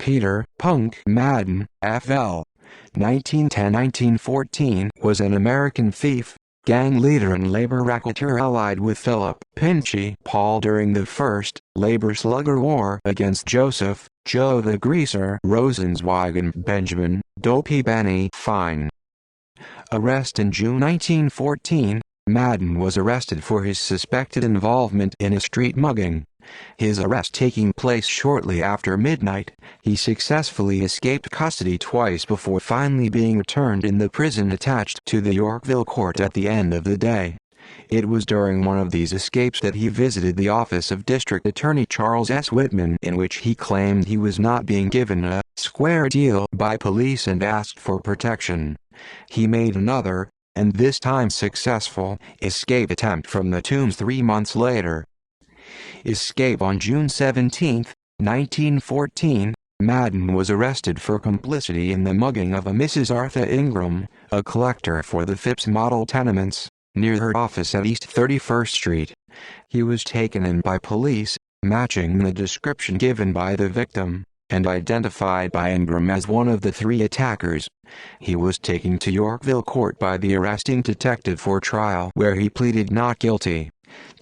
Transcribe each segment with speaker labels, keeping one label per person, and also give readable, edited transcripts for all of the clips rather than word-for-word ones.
Speaker 1: Peter "Punk" Madden, F.L. 1910–1914, was an American thief, gang leader and labor racketeer allied with Philip "Pinchy" Paul during the First Labor Slugger War against Joseph "Joe the Greaser" Rosenzweig and Benjamin "Dopey Benny" Fine. Arrest in June 1914, Madden was arrested for his suspected involvement in a street mugging. His arrest taking place shortly after midnight, he successfully escaped custody twice before finally being returned in the prison attached to the Yorkville court at the end of the day. It was during one of these escapes that he visited the office of District Attorney Charles S. Whitman, in which he claimed he was not being given a square deal by police and asked for protection. He made another, and this time successful, escape attempt from the Tombs 3 months later. Escape on June 17, 1914, Madden was arrested for complicity in the mugging of a Mrs. Arthur Ingram, a collector for the Phipps Model Tenements, near her office at East 31st Street. He was taken in by police, matching the description given by the victim, and identified by Ingram as one of the 3 attackers. He was taken to Yorkville court by the arresting detective for trial, where he pleaded not guilty.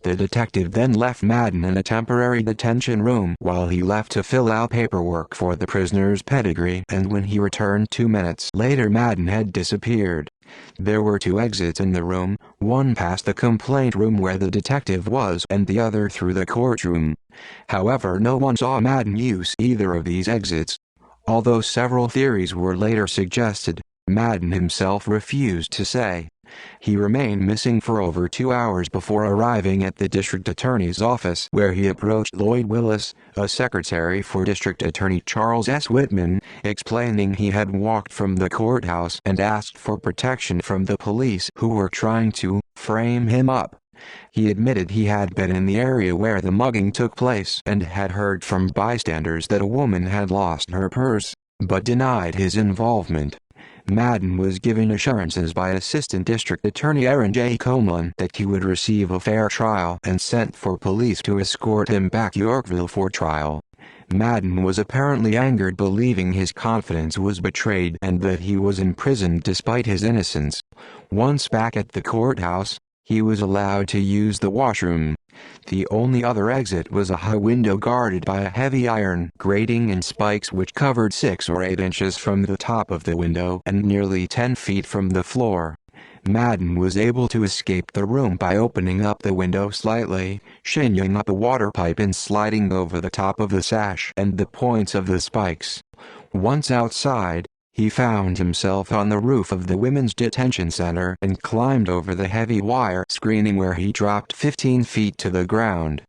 Speaker 1: The detective then left Madden in a temporary detention room while he left to fill out paperwork for the prisoner's pedigree, and when he returned 2 minutes later Madden had disappeared. There were 2 exits in the room, one past the complaint room where the detective was and the other through the courtroom. However, no one saw Madden use either of these exits. Although several theories were later suggested, Madden himself refused to say. He remained missing for over 2 hours before arriving at the district attorney's office, where he approached Lloyd Willis, a secretary for District Attorney Charles S. Whitman, explaining he had walked from the courthouse and asked for protection from the police who were trying to frame him up. He admitted he had been in the area where the mugging took place and had heard from bystanders that a woman had lost her purse, but denied his involvement. Madden was given assurances by Assistant District Attorney Aaron J. Comlin that he would receive a fair trial and sent for police to escort him back to Yorkville for trial. Madden was apparently angered, believing his confidence was betrayed and that he was imprisoned despite his innocence. Once back at the courthouse, he was allowed to use the washroom. The only other exit was a high window guarded by a heavy iron grating and spikes which covered 6 or 8 inches from the top of the window and nearly 10 feet from the floor. Madden was able to escape the room by opening up the window slightly, shinning up a water pipe and sliding over the top of the sash and the points of the spikes. Once outside, he found himself on the roof of the Women's Detention Center and climbed over the heavy wire screening where he dropped 15 feet to the ground.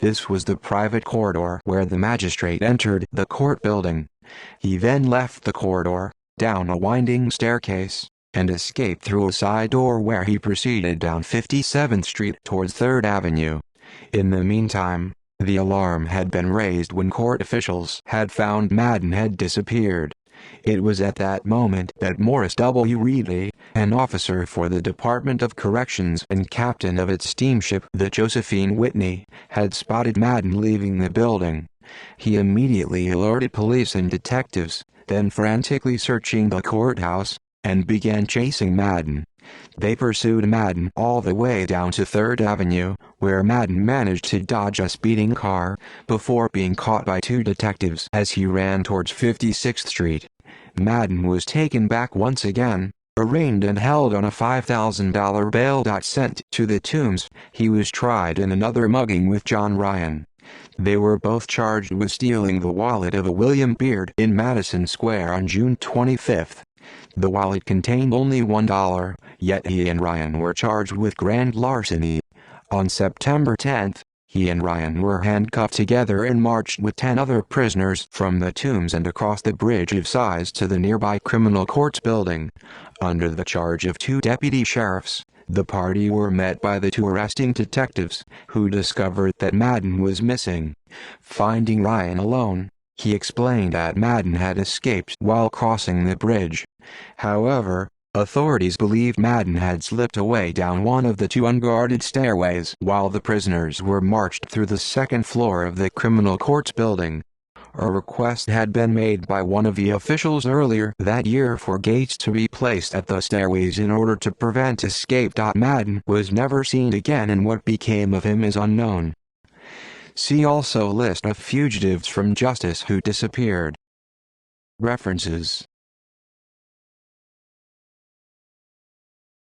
Speaker 1: This was the private corridor where the magistrate entered the court building. He then left the corridor, down a winding staircase, and escaped through a side door where he proceeded down 57th Street towards 3rd Avenue. In the meantime, the alarm had been raised when court officials had found Madden had disappeared. It was at that moment that Morris W. Reedley, an officer for the Department of Corrections and captain of its steamship the Josephine Whitney, had spotted Madden leaving the building. He immediately alerted police and detectives, then frantically searching the courthouse, and began chasing Madden. They pursued Madden all the way down to 3rd Avenue, where Madden managed to dodge a speeding car, before being caught by 2 detectives as he ran towards 56th Street. Madden was taken back once again, arraigned and held on a $5,000 bail. Sent to the Tombs, he was tried in another mugging with John Ryan. They were both charged with stealing the wallet of a William Beard in Madison Square on June 25. The wallet contained only $1, yet he and Ryan were charged with grand larceny. On September 10, he and Ryan were handcuffed together and marched with 10 other prisoners from the Tombs and across the Bridge of Sighs to the nearby Criminal Courts building. Under the charge of 2 deputy sheriffs, the party were met by the 2 arresting detectives, who discovered that Madden was missing. Finding Ryan alone, he explained that Madden had escaped while crossing the bridge. However, authorities believed Madden had slipped away down one of the 2 unguarded stairways while the prisoners were marched through the 2nd floor of the Criminal Courts building. A request had been made by one of the officials earlier that year for gates to be placed at the stairways in order to prevent escape. Madden was never seen again, and what became of him is unknown. See also list of fugitives from justice who disappeared. References